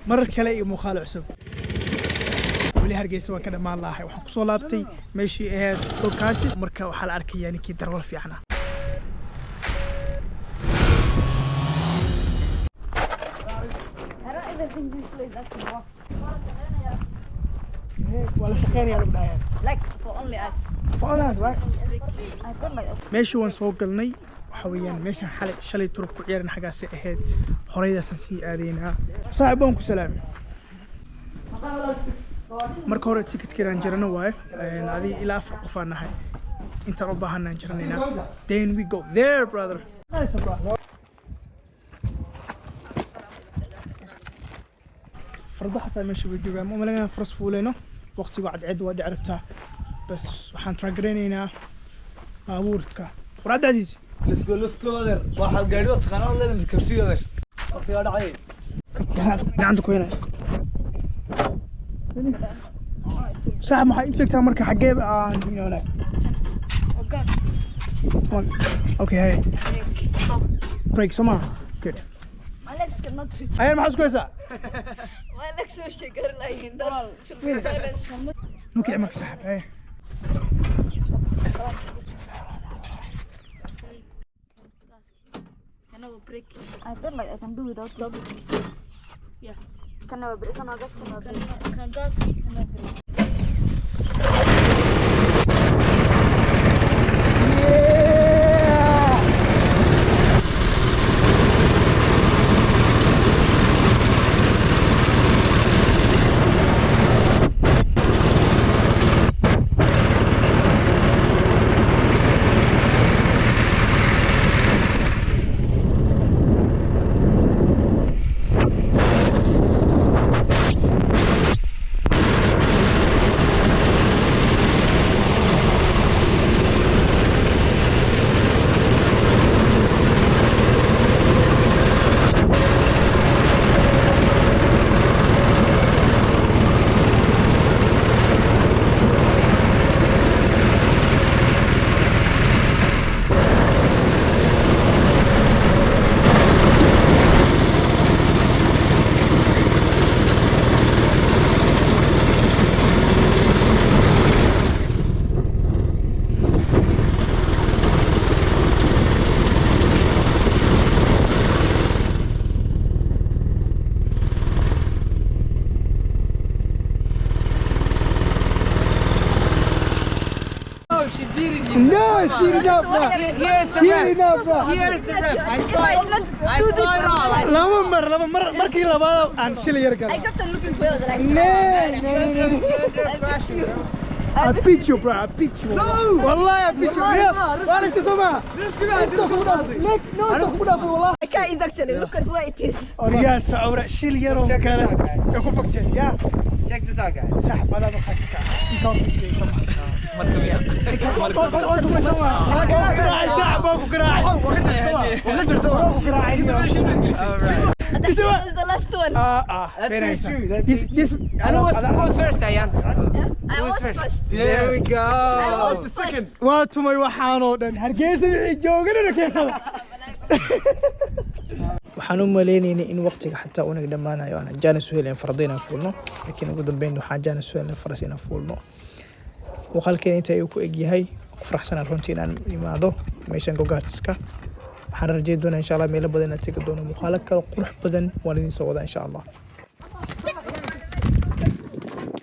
مرة كلا مخالع عصب ولي هرجيس وان كده مع الله وحن كسو لابتي ماشي هاد كوكاسيس مركا وحال أركي يعني كي درول في عنا ولا شقيني يا البداية Like for only us. For us, right? I feel like ماشي وان سو قلني حويا ماشي حالي شلي تروح كعيرنا حاجة سيئهاد هريدا سنسي آدينا صاحبونكو سلام marka hore ticketkeena aan jirano waaye adi ilaa 4 qof aan nahay intaan u baahanaa jiranayna then we go there brother farda xataa meesha way joogaan ma malaynaa faras fuuleyno waqtigu cadceed waa dhici rabtaa bas waxaan taageeraynaynaa baabuurka waraad cadiis let's go there waxa gaari oo taqaano leedahay kursiga there waqtiga dhacay gacanta ku heenay صح ما حيفلك تمرك حجيب هنا هناك اوكي هاي بريك سما good my legs cannot reach. ايه ما حاسس كويسه My legs are shaking like that. Should be silent. ممكن عمك سحب ايه Can I break? I feel like I can do without stopping. Yeah. Can I break? Can I gas? Can I gas? Can I break? No, speed up, bro. Here's the rep. Here's the rep. I saw it all. لما مركي لبعض عن شيل يركض. I got the looking for the like. No. I beat you, bro. I beat you. No. والله I beat you. وأنا كسمة. No. I can't eat actually. Look at what it is. يا سعورة شيل يرو كذا. يكون فكتين يا. Check this out, guys. سحب هذا بخاتك. This is the last one. That's true. Who was first, Ayan? I was first. There we go. I was second. واتمي وحانو دن هرجيسي جوجنا كيسلا waxaan u maleynaynay in waqtiga xataa uu naga dhamaanayo aan jaanis weelin fardina fuulno laakiin ugu dambeyn waxaan jaanis weelin farasina fuulno وقالكين inta ay ku egyahay ku faraxsan runtii inaan imaado meeshan gogaatiska waxaan rajeeyo doonaa insha Allah meel badan aad tagi doono muuqaal kale qurux badan waan idin soo wadaa insha Allah